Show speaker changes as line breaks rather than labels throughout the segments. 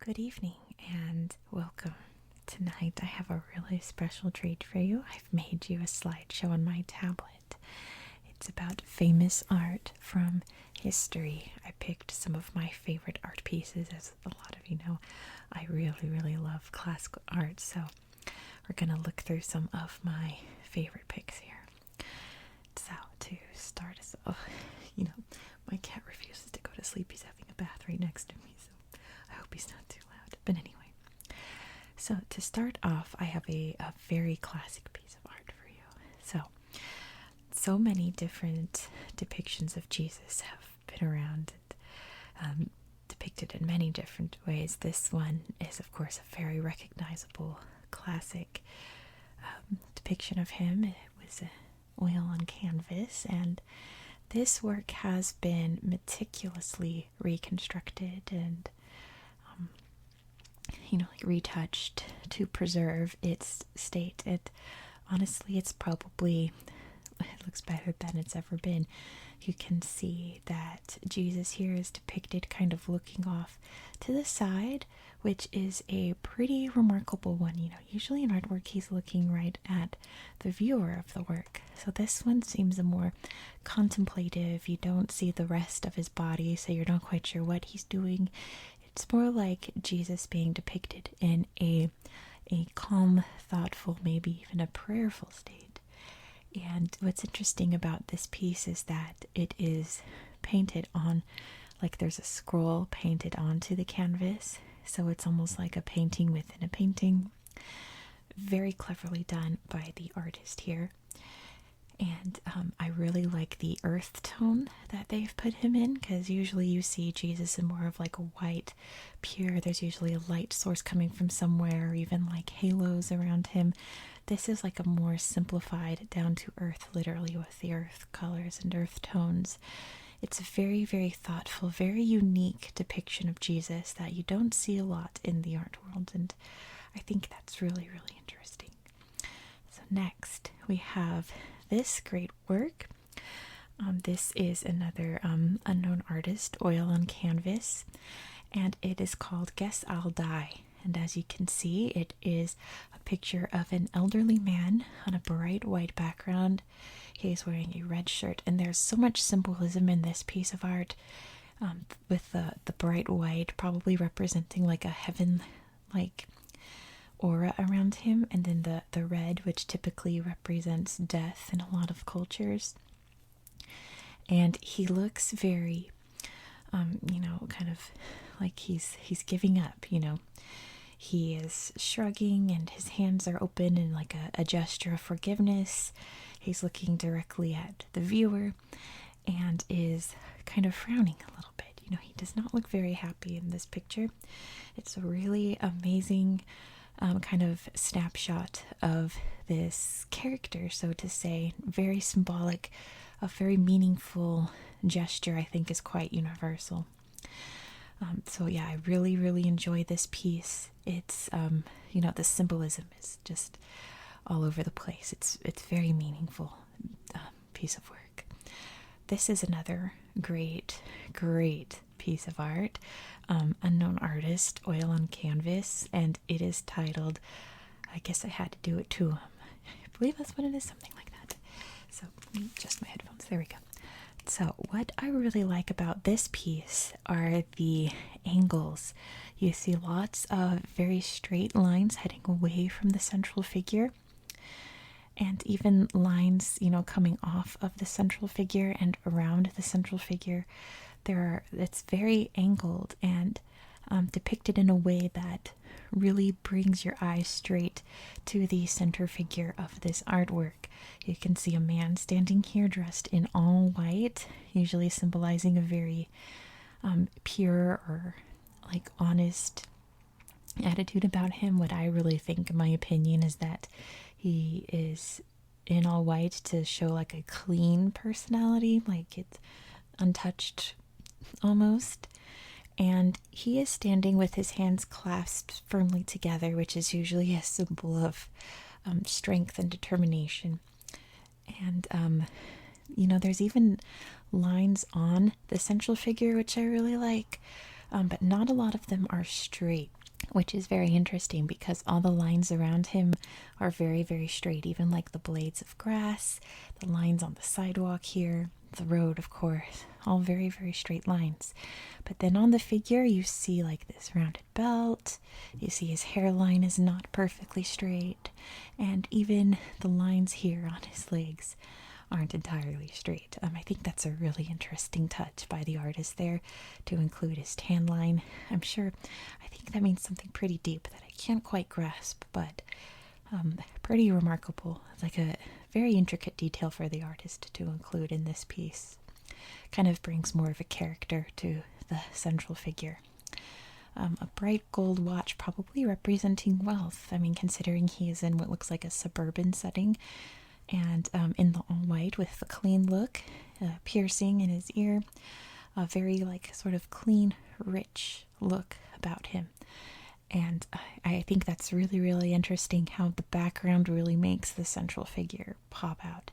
Good evening and welcome. Tonight I have a really special treat for you. I've made you a slideshow on my tablet. It's about famous art from history. I picked some of my favorite art pieces. As a lot of you know, I really love classical art, so we're going to look through some of my favorite picks here. So to start us off, my cat refuses to go to sleep. He's having a bath right next to me, so I hope he's not too loud. But anyway, so to start off, I have a very classic piece of art for you. So many different depictions of Jesus have been around and depicted in many different ways. This one is, of course, a very recognizable classic depiction of him. It was oil on canvas, and this work has been meticulously reconstructed and retouched to preserve its state. Honestly, it looks better than it's ever been. You can see that Jesus here is depicted kind of looking off to the side, which is a pretty remarkable one. Usually in artwork he's looking right at the viewer of the work. So this one seems a more contemplative. You don't see the rest of his body, so you're not quite sure what he's doing. It's more like Jesus being depicted in a calm, thoughtful, maybe even a prayerful state. And what's interesting about this piece is that it is painted on, like there's a scroll painted onto the canvas. So it's almost like a painting within a painting. Very cleverly done by the artist here. And I really like the earth tone that they've put him in, because usually you see Jesus in more of like a white, pure, there's usually a light source coming from somewhere, or even like halos around him. This is like a more simplified, down to earth, literally, with the earth colors and earth tones. It's a very thoughtful, very unique depiction of Jesus that you don't see a lot in the art world, and I think that's really interesting. So next we have this great work. This is another unknown artist, oil on canvas, and it is called Guess I'll Die. And as you can see, it is a picture of an elderly man on a bright white background. He's wearing a red shirt, and there's so much symbolism in this piece of art, with the bright white probably representing like a heaven-like aura around him, and then the red, which typically represents death in a lot of cultures. And he looks very kind of like he's giving up. He is shrugging, and his hands are open in like a gesture of forgiveness. He's looking directly at the viewer and is kind of frowning a little bit. He does not look very happy in this picture. It's a really amazing kind of snapshot of this character, so to say. Very symbolic, a very meaningful gesture, I think, is quite universal. So yeah, I really enjoy this piece. It's the symbolism is just all over the place. It's very meaningful piece of work. This is another great piece of art. Unknown artist, oil on canvas, and it is titled, I guess I had to do it to him. I believe that's what it is, something like that. So, just my headphones, there we go. So, what I really like about this piece are the angles. You see lots of very straight lines heading away from the central figure, and even lines, coming off of the central figure and around the central figure. It's very angled and depicted in a way that really brings your eyes straight to the center figure of this artwork. You can see a man standing here dressed in all white, usually symbolizing a very pure or like honest attitude about him. What I really think, in my opinion, is that he is in all white to show like a clean personality, like it's untouched almost. And he is standing with his hands clasped firmly together, which is usually a symbol of strength and determination. And there's even lines on the central figure, which I really like. but not a lot of them are straight, which is very interesting because all the lines around him are very, very straight, even like the blades of grass, the lines on the sidewalk here, the road, of course, all very, very straight lines. But then on the figure, you see like this rounded belt, you see his hairline is not perfectly straight, and even the lines here on his legs aren't entirely straight. I think that's a really interesting touch by the artist there to include his tan line. I think that means something pretty deep that I can't quite grasp, but pretty remarkable. It's like a very intricate detail for the artist to include in this piece. Kind of brings more of a character to the central figure. A bright gold watch, probably representing wealth. I mean, considering he is in what looks like a suburban setting, and in the all white with the clean look, piercing in his ear, a very like sort of clean, rich look about him. And I think that's really, really interesting how the background really makes the central figure pop out,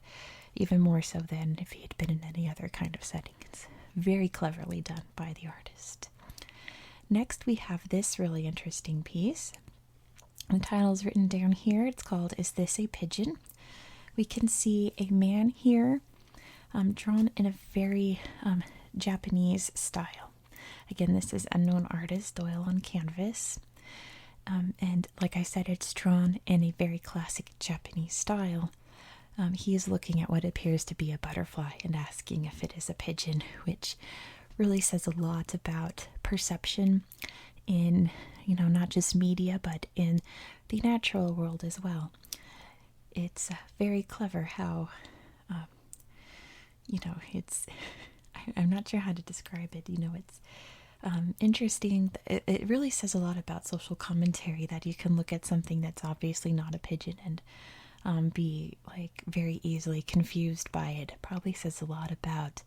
even more so than if he had been in any other kind of setting. It's very cleverly done by the artist. Next, we have this really interesting piece. The title is written down here. It's called "Is This a Pigeon?" We can see a man here drawn in a very Japanese style. Again, this is unknown artist, oil on canvas. And like I said, it's drawn in a very classic Japanese style. He is looking at what appears to be a butterfly and asking if it is a pigeon, which really says a lot about perception in, not just media, but in the natural world as well. It's very clever how, it's, I'm not sure how to describe it. It's interesting. It really says a lot about social commentary that you can look at something that's obviously not a pigeon and be like very easily confused by it. It probably says a lot about,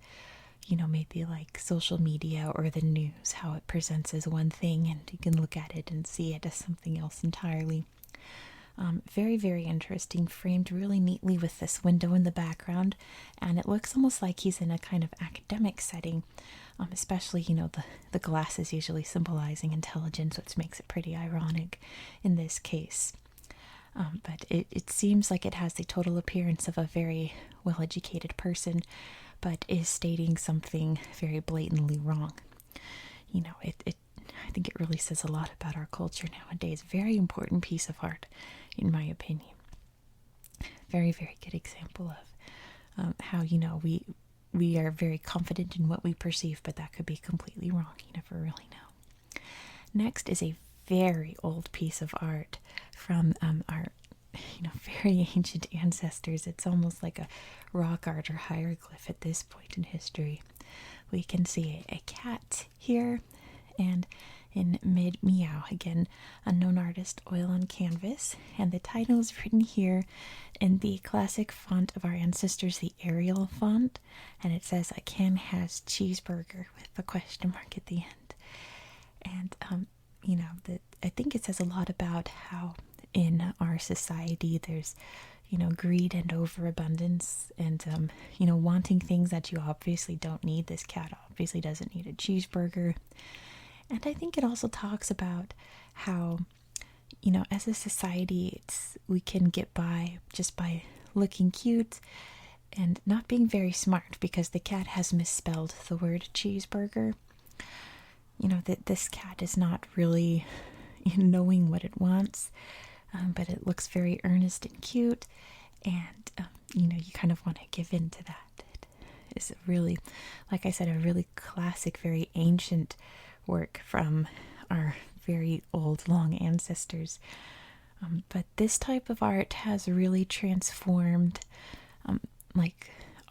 maybe like social media or the news, how it presents as one thing and you can look at it and see it as something else entirely. Very, very interesting, framed really neatly with this window in the background, and it looks almost like he's in a kind of academic setting, especially, the glasses usually symbolizing intelligence, which makes it pretty ironic in this case. But it seems like it has the total appearance of a very well-educated person, but is stating something very blatantly wrong. I think it really says a lot about our culture nowadays. Very important piece of art, in my opinion. Very, very good example of how, we are very confident in what we perceive, but that could be completely wrong. You never really know. Next is a very old piece of art from our, very ancient ancestors. It's almost like a rock art or hieroglyph at this point in history. We can see a cat here, and in mid meow, again, unknown artist, oil on canvas, and the title is written here in the classic font of our ancestors, the Arial font, and it says "A can has cheeseburger" with a question mark at the end. And I think it says a lot about how in our society there's greed and overabundance and wanting things that you obviously don't need. This cat obviously doesn't need a cheeseburger. And I think it also talks about how, as a society, we can get by just by looking cute and not being very smart, because the cat has misspelled the word cheeseburger. That this cat is not really knowing what it wants, but it looks very earnest and cute, and, you kind of want to give in to that. It is really, like I said, a really classic, very ancient work from our very old, long ancestors. But this type of art has really transformed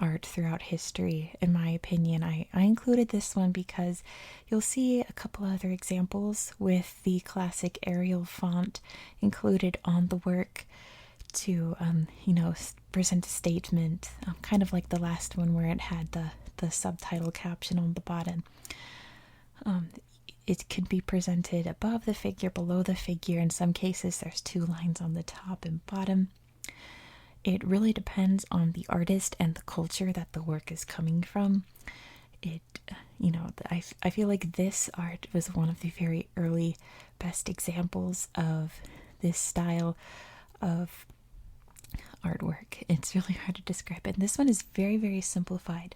art throughout history, in my opinion. I included this one because you'll see a couple other examples with the classic Arial font included on the work to, present a statement, kind of like the last one where it had the subtitle caption on the bottom. It could be presented above the figure, below the figure. In some cases, there's two lines on the top and bottom. It really depends on the artist and the culture that the work is coming from. It, I feel like this art was one of the very early best examples of this style of artwork. It's really hard to describe it. And this one is very, very simplified.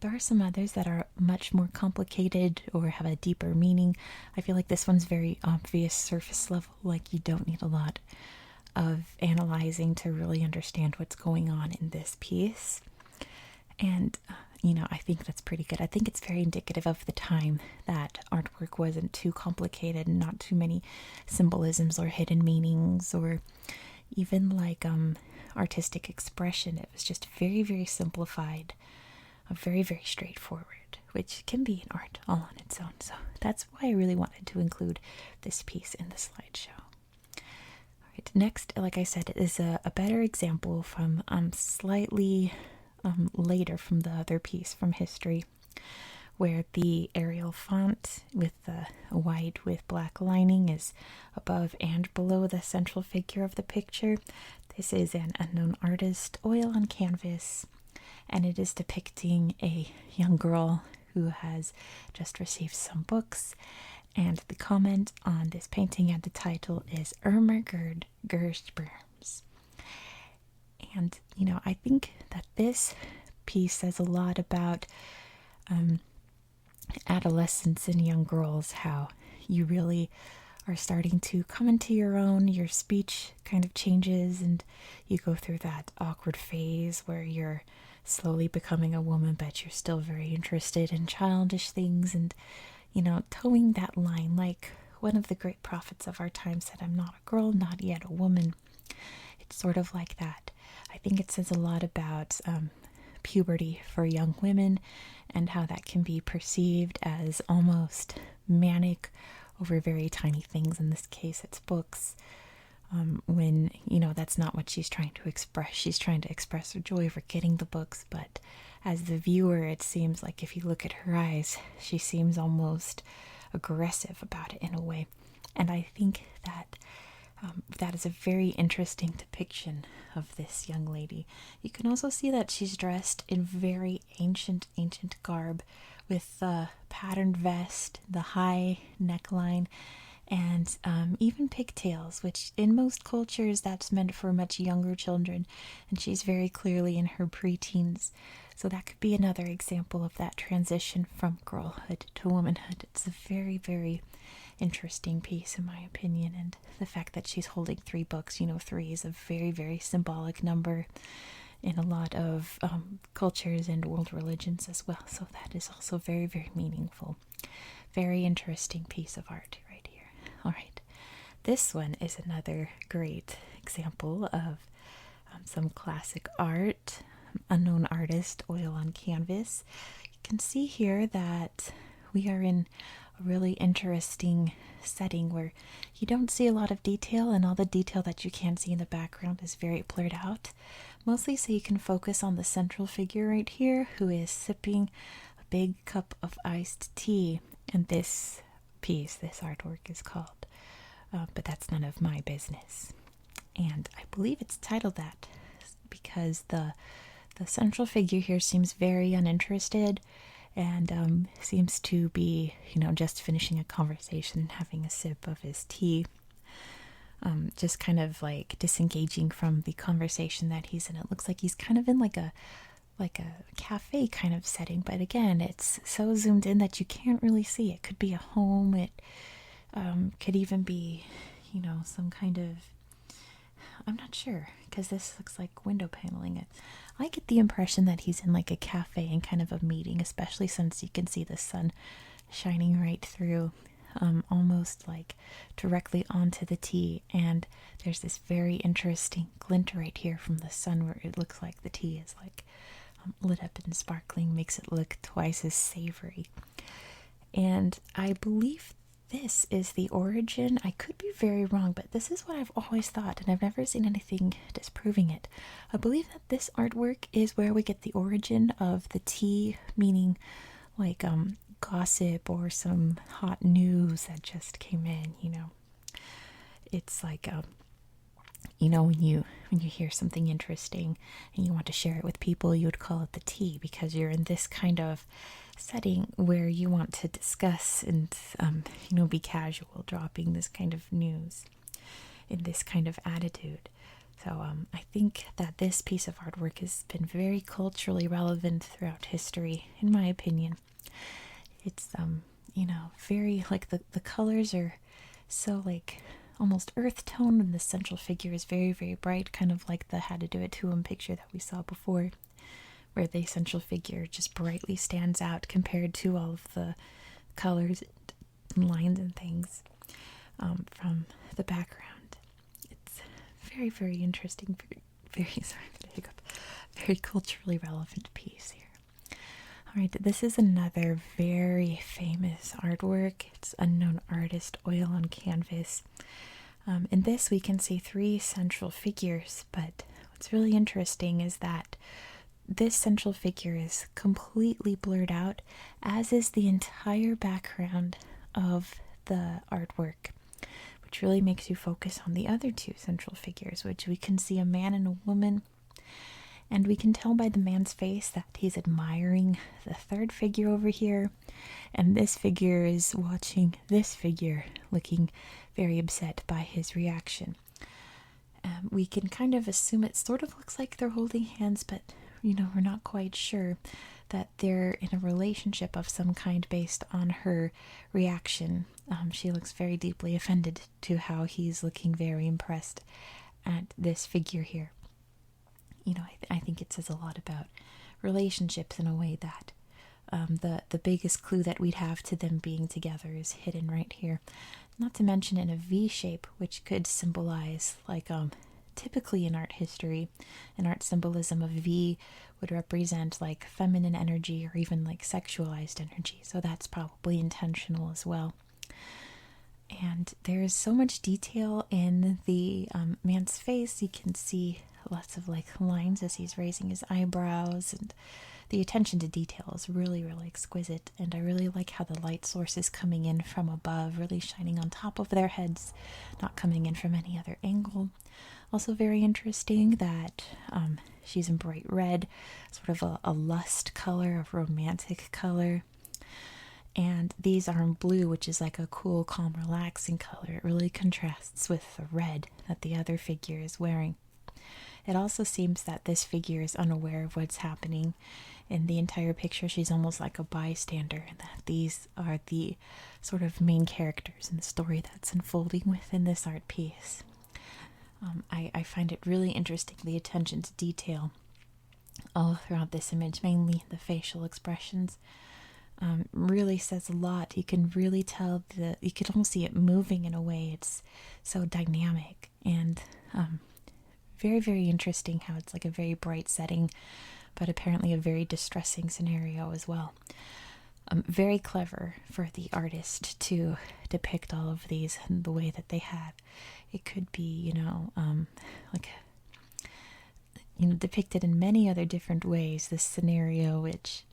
There are some others that are much more complicated or have a deeper meaning. I feel like this one's very obvious surface level, like you don't need a lot of analyzing to really understand what's going on in this piece. And, I think that's pretty good. I think it's very indicative of the time that artwork wasn't too complicated and not too many symbolisms or hidden meanings or even like artistic expression. It was just very, very simplified, very, very straightforward, which can be an art all on its own. So that's why I really wanted to include this piece in the slideshow. All right, next, like I said, is a better example from slightly later from the other piece from history, where the Arial font with the white with black lining is above and below the central figure of the picture. This is an unknown artist, oil on canvas, and it is depicting a young girl who has just received some books. And the comment on this painting and the title is Irmer Gerd Gersperms. And, I think that this piece says a lot about adolescents and young girls, how you really are starting to come into your own, your speech kind of changes, and you go through that awkward phase where you're slowly becoming a woman, but you're still very interested in childish things, and, towing that line, like one of the great prophets of our time said, I'm not a girl, not yet a woman. It's sort of like that. I think it says a lot about puberty for young women and how that can be perceived as almost manic over very tiny things. In this case, it's books. When, that's not what she's trying to express. She's trying to express her joy over getting the books, but as the viewer, it seems like if you look at her eyes, she seems almost aggressive about it in a way. And I think that that is a very interesting depiction of this young lady. You can also see that she's dressed in very ancient garb with the patterned vest, the high neckline, and even pigtails, which in most cultures that's meant for much younger children. And she's very clearly in her preteens. So that could be another example of that transition from girlhood to womanhood. It's a very, very interesting piece in my opinion, and the fact that she's holding 3 books, 3 is a very, very symbolic number in a lot of cultures and world religions as well, so that is also very, very meaningful. Very interesting piece of art right here. All right, this one is another great example of some classic art, unknown artist, oil on canvas. You can see here that we are in a really interesting setting where you don't see a lot of detail, and all the detail that you can see in the background is very blurred out, mostly so you can focus on the central figure right here who is sipping a big cup of iced tea. And this piece, this artwork is called But That's None of My Business. And I believe it's titled that because the central figure here seems very uninterested and seems to be, just finishing a conversation and having a sip of his tea. Just kind of like disengaging from the conversation that he's in. It looks like he's kind of in like a cafe kind of setting, but again, it's so zoomed in that you can't really see. It could be a home. It could even be, some kind of, I'm not sure, because this looks like window paneling. I get the impression that he's in like a cafe and kind of a meeting, especially since you can see the sun shining right through, almost like directly onto the tea. And there's this very interesting glint right here from the sun where it looks like the tea is like lit up and sparkling, makes it look twice as savory. And I believe this is the origin. I could be very wrong, but this is what I've always thought, and I've never seen anything disproving it. I believe that this artwork is where we get the origin of the tea, meaning like gossip or some hot news that just came in, It's like when you hear something interesting and you want to share it with people, you would call it the tea, because you're in this kind of setting where you want to discuss and, be casual, dropping this kind of news in this kind of attitude. So I think that this piece of artwork has been very culturally relevant throughout history, in my opinion. It's, very, like, the colors are so, like, almost earth tone, and the central figure is very, very bright, kind of like the How to Do It to Him picture that we saw before, where the central figure just brightly stands out compared to all of the colors and lines and things from the background. It's very, very interesting, very sorry for the hiccup, very culturally relevant piece here. All right, this is another very famous artwork. It's Unknown Artist, oil on canvas. In this, we can see three central figures, but what's really interesting is that this central figure is completely blurred out, as is the entire background of the artwork, which really makes you focus on the other two central figures, which we can see a man and a woman. And we can tell by the man's face that he's admiring the third figure over here. And this figure is watching this figure, looking very upset by his reaction. We can kind of assume it sort of looks like they're holding hands, but, we're not quite sure that they're in a relationship of some kind based on her reaction. She looks very deeply offended to how he's looking very impressed at this figure here. I think it says a lot about relationships in a way that the biggest clue that we'd have to them being together is hidden right here. Not to mention in a V shape, which could symbolize, like, typically in art history, in art symbolism, a V would represent like feminine energy or even like sexualized energy. So that's probably intentional as well. And there's so much detail in the man's face. You can see lots of like lines as he's raising his eyebrows, and the attention to detail is really, really exquisite. And I really like how the light source is coming in from above, really shining on top of their heads, not coming in from any other angle. Also very interesting that she's in bright red, sort of a lust color, a romantic color. And these are in blue, which is like a cool, calm, relaxing color. It really contrasts with the red that the other figure is wearing. It also seems that this figure is unaware of what's happening in the entire picture. She's almost like a bystander, and that these are the sort of main characters in the story that's unfolding within this art piece. I find it really interesting, the attention to detail all throughout this image, mainly the facial expressions. Really says a lot. You can really tell you can almost see it moving in a way. It's so dynamic and very, very interesting how it's like a very bright setting, but apparently a very distressing scenario as well. Very clever for the artist to depict all of these in the way that they have. It could be, depicted in many other different ways, this scenario, which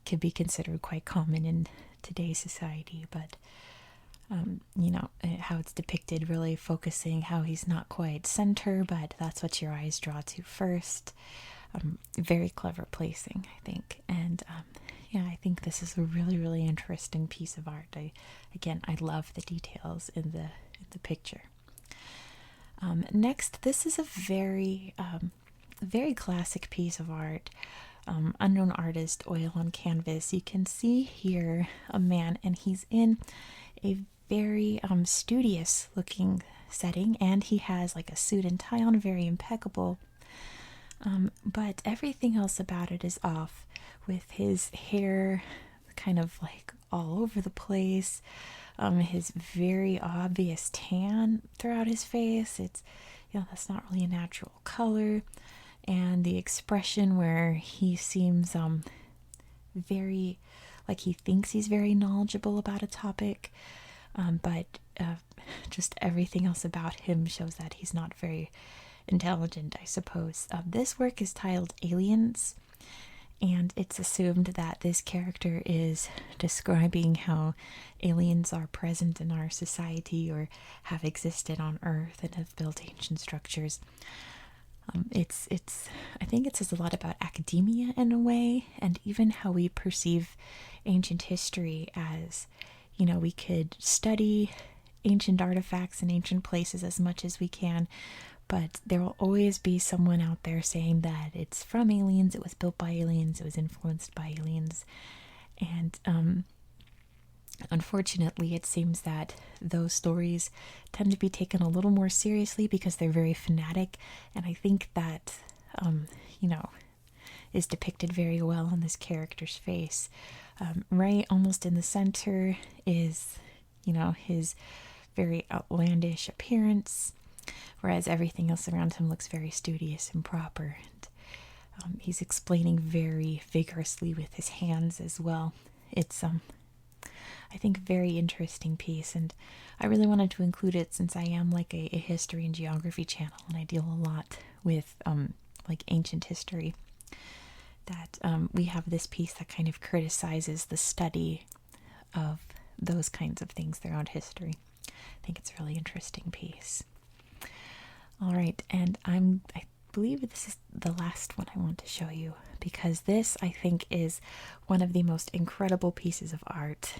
could be considered quite common in today's society, but how it's depicted, really focusing how he's not quite center, but that's what your eyes draw to first. Very clever placing, I think. And I think this is a really, really interesting piece of art. I love the details in the picture. Next, this is a very, very classic piece of art. Unknown Artist, oil on canvas. You can see here a man, and he's in a very studious looking setting, and he has like a suit and tie on, very impeccable. But everything else about it is off, with his hair kind of like all over the place, his very obvious tan throughout his face. It's, that's not really a natural color. And the expression where he seems very, like he thinks he's very knowledgeable about a topic, but just everything else about him shows that he's not very intelligent, I suppose. This work is titled Aliens, and it's assumed that this character is describing how aliens are present in our society or have existed on Earth and have built ancient structures. I think it says a lot about academia in a way, and even how we perceive ancient history as, we could study ancient artifacts and ancient places as much as we can, but there will always be someone out there saying that it's from aliens, it was built by aliens, it was influenced by aliens. And unfortunately, it seems that those stories tend to be taken a little more seriously because they're very fanatic, and I think that is depicted very well on this character's face. Right almost in the center is his very outlandish appearance, whereas everything else around him looks very studious and proper. And he's explaining very vigorously with his hands as well. It's I think very interesting piece, and I really wanted to include it since I am like a history and geography channel, and I deal a lot with like ancient history. That we have this piece that kind of criticizes the study of those kinds of things throughout history. I think it's a really interesting piece. All right, and I believe this is the last one I want to show you, because this, I think, is one of the most incredible pieces of art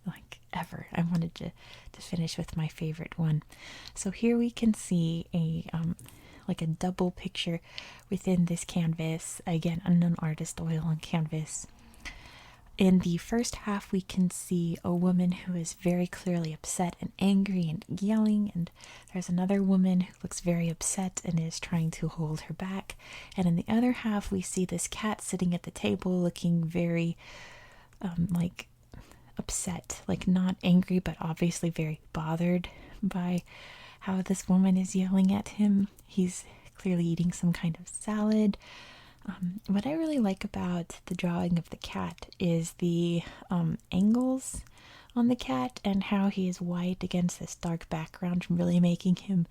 like ever. I wanted to finish with my favorite one. So here we can see a like a double picture within this canvas. Again, unknown artist, oil on canvas. In the first half, we can see a woman who is very clearly upset and angry and yelling, and there's another woman who looks very upset and is trying to hold her back. And in the other half, we see this cat sitting at the table looking very like upset, like not angry, but obviously very bothered by how this woman is yelling at him. He's clearly eating some kind of salad. What I really like about the drawing of the cat is the angles on the cat and how he is white against this dark background, really making him,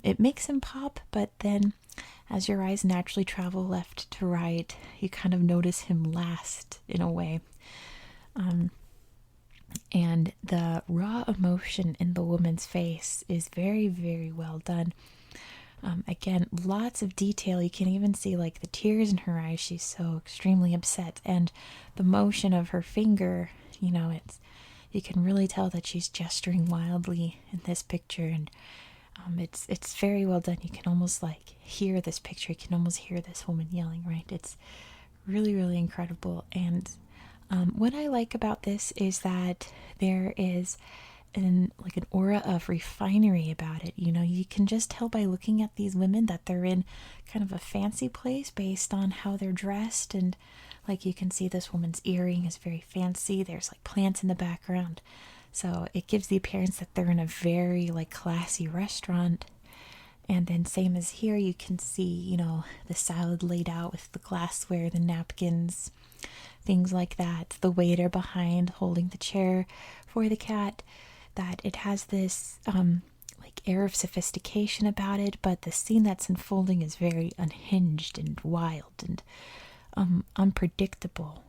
it makes him pop, but then as your eyes naturally travel left to right, you kind of notice him last in a way. And the raw emotion in the woman's face is very, very well done. Again, lots of detail. You can even see like the tears in her eyes. She's so extremely upset, and the motion of her finger, you can really tell that she's gesturing wildly in this picture, and it's very well done. You can almost like hear this picture. You can almost hear this woman yelling, right? It's really, really incredible. And what I like about this is that there is an aura of refinery about it. You can just tell by looking at these women that they're in kind of a fancy place based on how they're dressed, and like you can see this woman's earring is very fancy. There's like plants in the background, so it gives the appearance that they're in a very like classy restaurant. And then same as here, you can see the salad laid out with the glassware, the napkins, things like that, the waiter behind holding the chair for the cat, that it has this like air of sophistication about it, but the scene that's unfolding is very unhinged and wild and unpredictable.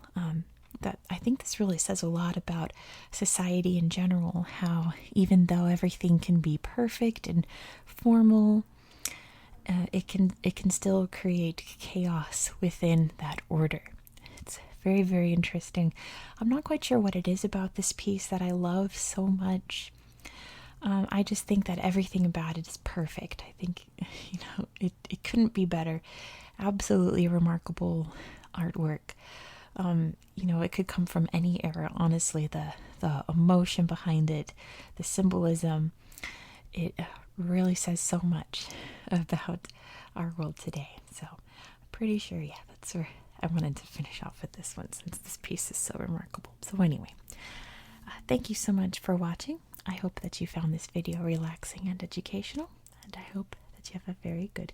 That I think this really says a lot about society in general, how even though everything can be perfect and formal, it can still create chaos within that order. It's very, very interesting. I'm not quite sure what it is about this piece that I love so much. I just think that everything about it is perfect. I think, it couldn't be better. Absolutely remarkable artwork. It could come from any era, honestly. The emotion behind it, the symbolism, it really says so much about our world today. So I'm pretty sure, that's where I wanted to finish off with this one, since this piece is so remarkable. So anyway, thank you so much for watching. I hope that you found this video relaxing and educational, and I hope that you have a very good